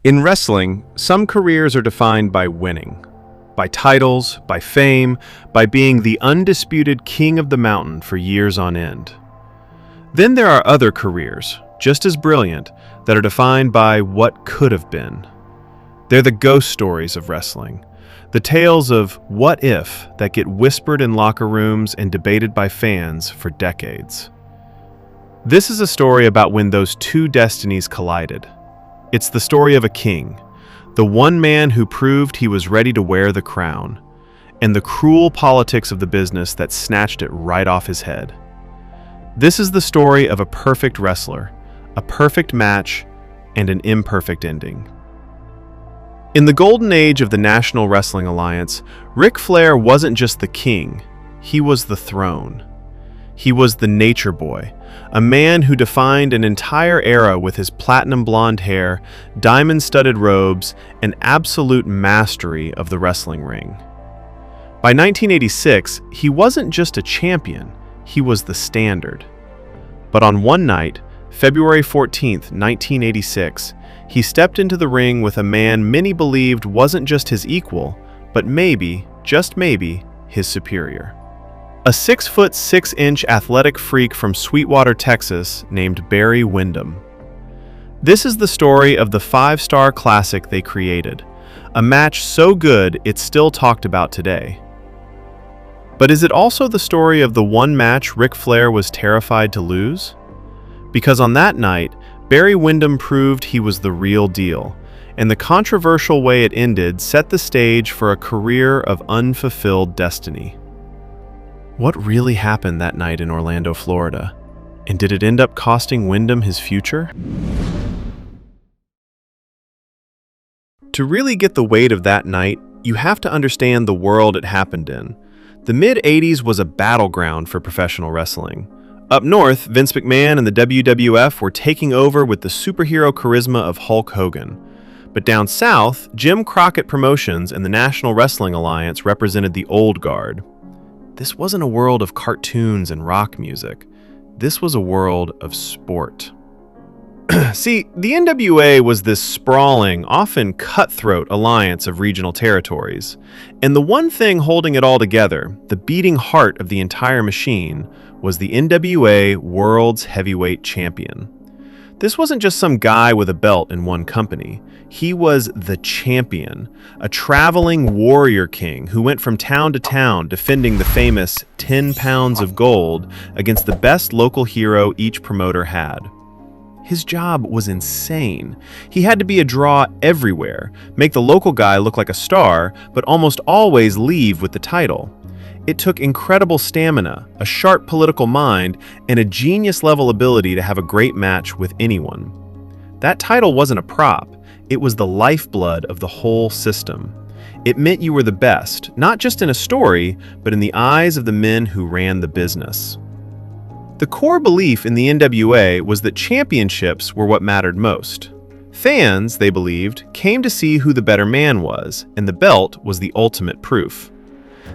In wrestling, some careers are defined by winning, by titles, by fame, by being the undisputed king of the mountain for years on end. Then there are other careers, just as brilliant, that are defined by what could have been. They're the ghost stories of wrestling, the tales of what if that get whispered in locker rooms and debated by fans for decades. This is a story about when those two destinies collided. It's the story of a king, the one man who proved he was ready to wear the crown, and the cruel politics of the business that snatched it right off his head. This is the story of a perfect wrestler, a perfect match, and an imperfect ending. In the golden age of the National Wrestling Alliance, Ric Flair wasn't just the king, he was the throne. He was the nature boy, a man who defined an entire era with his platinum blonde hair, diamond-studded robes, and absolute mastery of the wrestling ring. By 1986, he wasn't just a champion, he was the standard. But on one night, February 14, 1986, he stepped into the ring with a man many believed wasn't just his equal, but maybe, just maybe, his superior. A 6'6" athletic freak from Sweetwater, Texas, named Barry Windham. This is the story of the five-star classic they created, a match so good it's still talked about today. But is it also the story of the one match Ric Flair was terrified to lose? Because on that night, Barry Windham proved he was the real deal, and the controversial way it ended set the stage for a career of unfulfilled destiny. What really happened that night in Orlando, Florida? And did it end up costing Windham his future? To really get the weight of that night, you have to understand the world it happened in. The mid-'80s was a battleground for professional wrestling. Up north, Vince McMahon and the WWF were taking over with the superhero charisma of Hulk Hogan. But down south, Jim Crockett Promotions and the National Wrestling Alliance represented the old guard. This wasn't a world of cartoons and rock music. This was a world of sport. See, the NWA was this sprawling, often cutthroat alliance of regional territories. And the one thing holding it all together, the beating heart of the entire machine, was the NWA World's Heavyweight Champion. This wasn't just some guy with a belt in one company. He was the champion, a traveling warrior king who went from town to town defending the famous 10 pounds of gold against the best local hero each promoter had. His job was insane. He had to be a draw everywhere, make the local guy look like a star, but almost always leave with the title. It took incredible stamina, a sharp political mind, and a genius-level ability to have a great match with anyone. That title wasn't a prop. It was the lifeblood of the whole system. It meant you were the best, not just in a story, but in the eyes of the men who ran the business. The core belief in the NWA was that championships were what mattered most. Fans, they believed, came to see who the better man was, and the belt was the ultimate proof.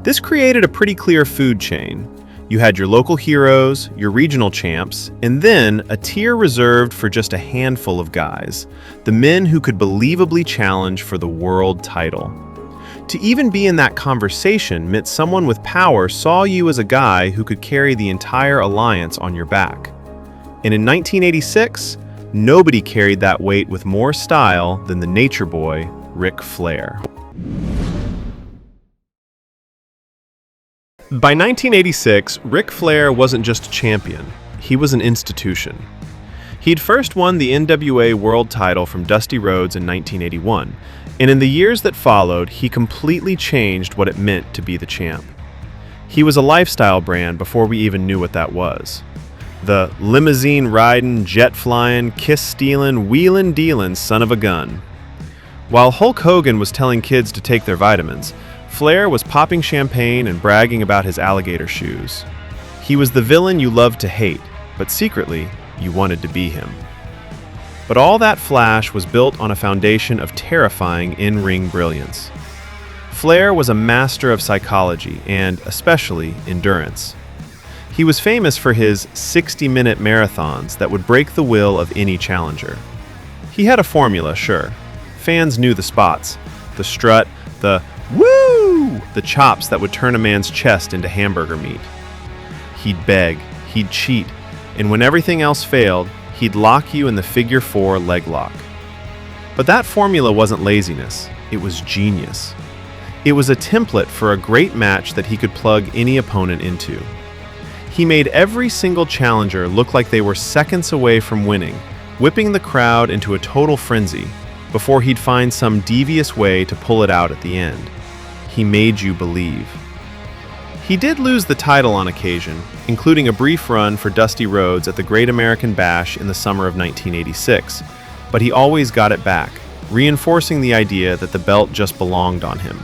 This created a pretty clear food chain. You had your local heroes, your regional champs, and then a tier reserved for just a handful of guys, the men who could believably challenge for the world title. To even be in that conversation meant someone with power saw you as a guy who could carry the entire alliance on your back. And in 1986, nobody carried that weight with more style than the nature boy, Ric Flair. By 1986, Ric Flair wasn't just a champion, he was an institution. He'd first won the NWA World title from Dusty Rhodes in 1981, and in the years that followed, he completely changed what it meant to be the champ. He was a lifestyle brand before we even knew what that was. The limousine-riding, jet-flying, kiss-stealing, wheelin'-dealin' son of a gun. While Hulk Hogan was telling kids to take their vitamins, Flair was popping champagne and bragging about his alligator shoes. He was the villain you loved to hate, but secretly, you wanted to be him. But all that flash was built on a foundation of terrifying in-ring brilliance. Flair was a master of psychology and, especially, endurance. He was famous for his 60-minute marathons that would break the will of any challenger. He had a formula, sure. Fans knew the spots. The strut, the woo! The chops that would turn a man's chest into hamburger meat. He'd beg, he'd cheat, and when everything else failed, he'd lock you in the figure 4 leg lock. But that formula wasn't laziness, it was genius. It was a template for a great match that he could plug any opponent into. He made every single challenger look like they were seconds away from winning, whipping the crowd into a total frenzy before he'd find some devious way to pull it out at the end. He made you believe. He did lose the title on occasion, including a brief run for Dusty Rhodes at the Great American Bash in the summer of 1986, but he always got it back, reinforcing the idea that the belt just belonged on him.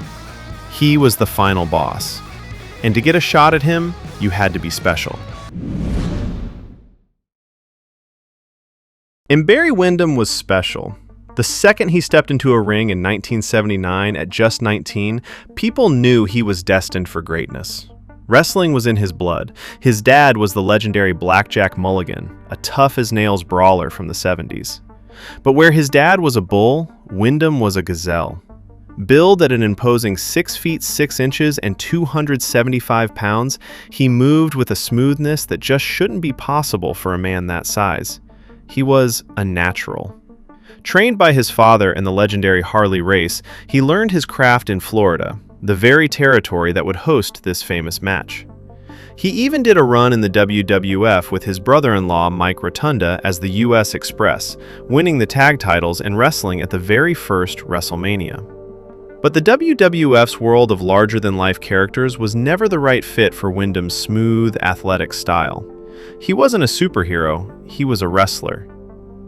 He was the final boss, and to get a shot at him, you had to be special. And Barry Windham was special. The second he stepped into a ring in 1979 at just 19, people knew he was destined for greatness. Wrestling was in his blood. His dad was the legendary Blackjack Mulligan, a tough-as-nails brawler from the 70s. But where his dad was a bull, Windham was a gazelle. Billed at an imposing 6 feet 6 inches and 275 pounds, he moved with a smoothness that just shouldn't be possible for a man that size. He was a natural. Trained by his father in the legendary Harley race, he learned his craft in Florida, the very territory that would host this famous match. He even did a run in the WWF with his brother-in-law Mike Rotunda as the U.S. Express, winning the tag titles and wrestling at the very first WrestleMania. But the WWF's world of larger-than-life characters was never the right fit for Windham's smooth, athletic style. He wasn't a superhero, he was a wrestler.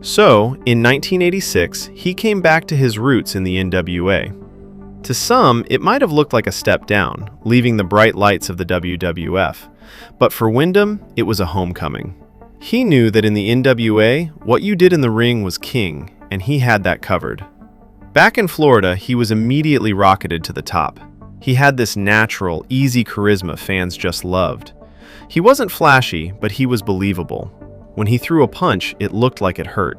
So, in 1986, he came back to his roots in the NWA. To some, it might have looked like a step down, leaving the bright lights of the WWF. But for Windham, it was a homecoming. He knew that in the NWA, what you did in the ring was king, and he had that covered. Back in Florida, he was immediately rocketed to the top. He had this natural, easy charisma fans just loved. He wasn't flashy, but he was believable. When he threw a punch, it looked like it hurt.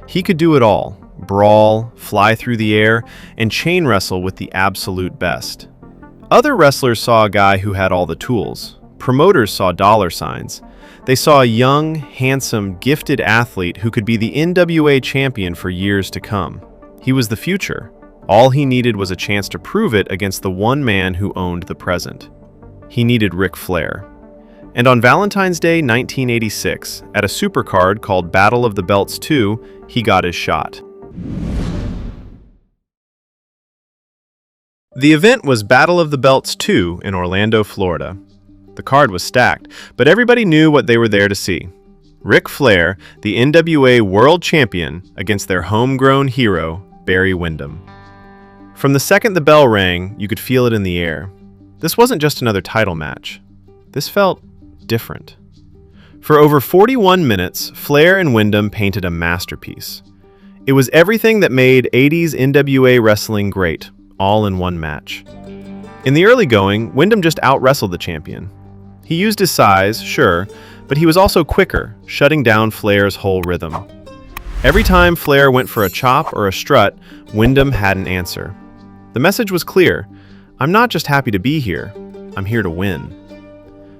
He could do it all: brawl, fly through the air, and chain wrestle with the absolute best. Other wrestlers saw a guy who had all the tools. Promoters saw dollar signs. They saw a young, handsome, gifted athlete who could be the NWA champion for years to come. He was the future. All he needed was a chance to prove it against the one man who owned the present. He needed Ric Flair. And on Valentine's Day 1986, at a supercard called Battle of the Belts 2, he got his shot. The event was Battle of the Belts 2 in Orlando, Florida. The card was stacked, but everybody knew what they were there to see. Ric Flair, the NWA World Champion, against their homegrown hero, Barry Windham. From the second the bell rang, you could feel it in the air. This wasn't just another title match. This felt different. For over 41 minutes, Flair and Windham painted a masterpiece. It was everything that made 80s NWA wrestling great, all in one match. In the early going, Windham just out-wrestled the champion. He used his size, sure, but he was also quicker, shutting down Flair's whole rhythm. Every time Flair went for a chop or a strut, Windham had an answer. The message was clear: I'm not just happy to be here, I'm here to win.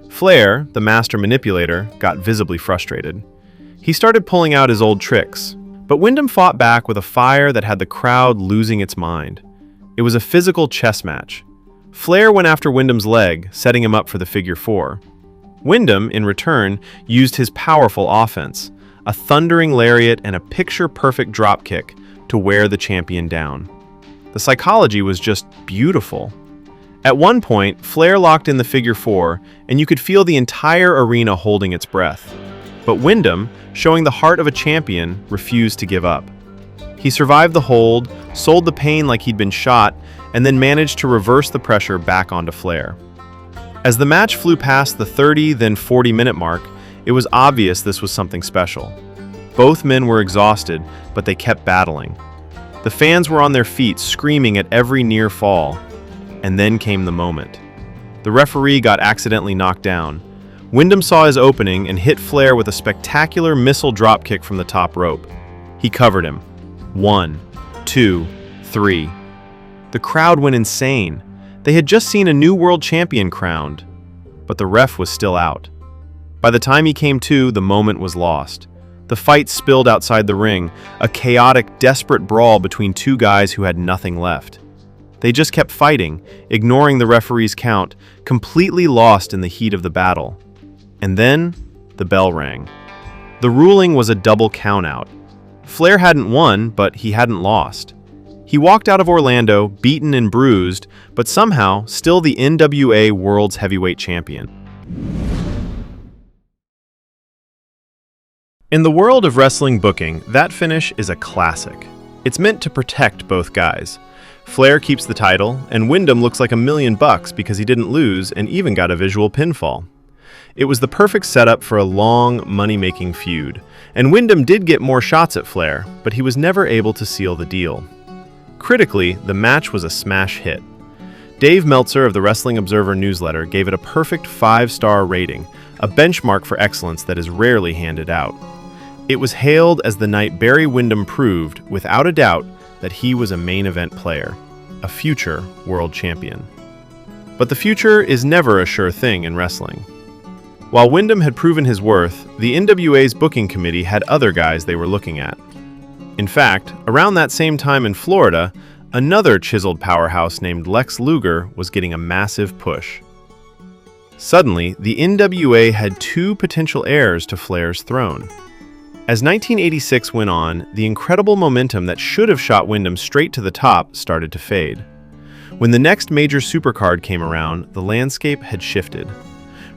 Flair, the master manipulator, got visibly frustrated. He started pulling out his old tricks, but Windham fought back with a fire that had the crowd losing its mind. It was a physical chess match. Flair went after Windham's leg, setting him up for the figure 4. Windham, in return, used his powerful offense, a thundering lariat and a picture-perfect dropkick to wear the champion down. The psychology was just beautiful. At one point, Flair locked in the figure 4, and you could feel the entire arena holding its breath. But Windham, showing the heart of a champion, refused to give up. He survived the hold, sold the pain like he'd been shot, and then managed to reverse the pressure back onto Flair. As the match flew past the 30, then 40-minute mark, it was obvious this was something special. Both men were exhausted, but they kept battling. The fans were on their feet, screaming at every near fall. And then came the moment. The referee got accidentally knocked down. Windham saw his opening and hit Flair with a spectacular missile dropkick from the top rope. He covered him. 1, 2, 3. The crowd went insane. They had just seen a new world champion crowned, but the ref was still out. By the time he came to, the moment was lost. The fight spilled outside the ring, a chaotic, desperate brawl between two guys who had nothing left. They just kept fighting, ignoring the referee's count, completely lost in the heat of the battle. And then, the bell rang. The ruling was a double countout. Flair hadn't won, but he hadn't lost. He walked out of Orlando, beaten and bruised, but somehow still the NWA World's Heavyweight Champion. In the world of wrestling booking, that finish is a classic. It's meant to protect both guys. Flair keeps the title, and Windham looks like $1 million because he didn't lose and even got a visual pinfall. It was the perfect setup for a long, money-making feud, and Windham did get more shots at Flair, but he was never able to seal the deal. Critically, the match was a smash hit. Dave Meltzer of the Wrestling Observer newsletter gave it a perfect 5-star rating, a benchmark for excellence that is rarely handed out. It was hailed as the night Barry Windham proved, without a doubt, that he was a main event player, a future world champion. But the future is never a sure thing in wrestling. While Windham had proven his worth, the NWA's booking committee had other guys they were looking at. In fact, around that same time in Florida, another chiseled powerhouse named Lex Luger was getting a massive push. Suddenly, the NWA had two potential heirs to Flair's throne. As 1986 went on, the incredible momentum that should have shot Windham straight to the top started to fade. When the next major supercard came around, the landscape had shifted.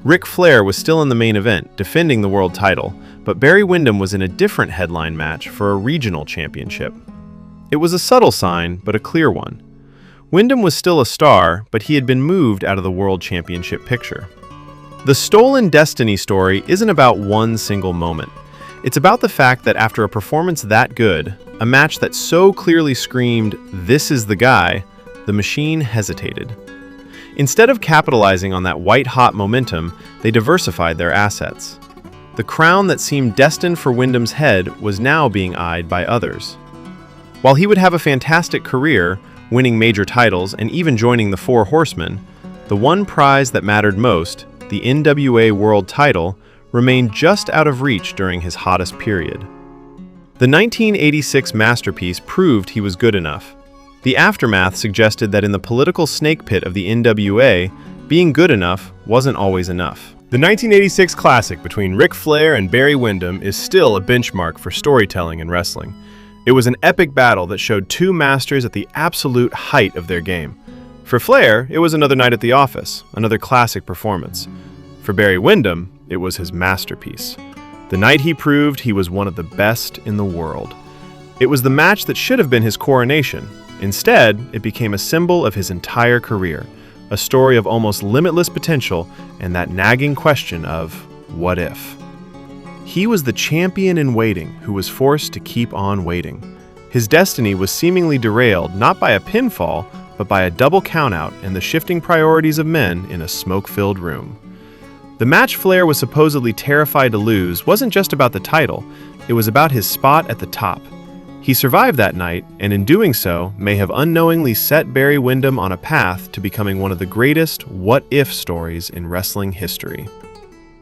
Ric Flair was still in the main event, defending the world title, but Barry Windham was in a different headline match for a regional championship. It was a subtle sign, but a clear one. Windham was still a star, but he had been moved out of the world championship picture. The Stolen Destiny story isn't about one single moment. It's about the fact that after a performance that good, a match that so clearly screamed, "This is the guy," the machine hesitated. Instead of capitalizing on that white-hot momentum, they diversified their assets. The crown that seemed destined for Windham's head was now being eyed by others. While he would have a fantastic career, winning major titles and even joining the Four Horsemen, the one prize that mattered most, the NWA World title, remained just out of reach during his hottest period. The 1986 masterpiece proved he was good enough. The aftermath suggested that in the political snake pit of the NWA, being good enough wasn't always enough. The 1986 classic between Ric Flair and Barry Windham is still a benchmark for storytelling in wrestling. It was an epic battle that showed two masters at the absolute height of their game. For Flair, it was another night at the office, another classic performance. For Barry Windham, it was his masterpiece. The night he proved he was one of the best in the world. It was the match that should have been his coronation. Instead, it became a symbol of his entire career, a story of almost limitless potential and that nagging question of, what if? He was the champion in waiting who was forced to keep on waiting. His destiny was seemingly derailed not by a pinfall, but by a double countout and the shifting priorities of men in a smoke-filled room. The match Flair was supposedly terrified to lose wasn't just about the title, it was about his spot at the top. He survived that night, and in doing so, may have unknowingly set Barry Windham on a path to becoming one of the greatest what-if stories in wrestling history.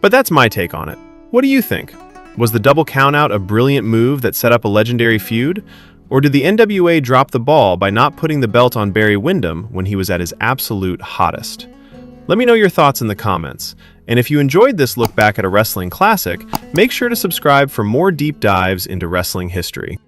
But that's my take on it. What do you think? Was the double countout a brilliant move that set up a legendary feud? Or did the NWA drop the ball by not putting the belt on Barry Windham when he was at his absolute hottest? Let me know your thoughts in the comments. And if you enjoyed this look back at a wrestling classic, make sure to subscribe for more deep dives into wrestling history.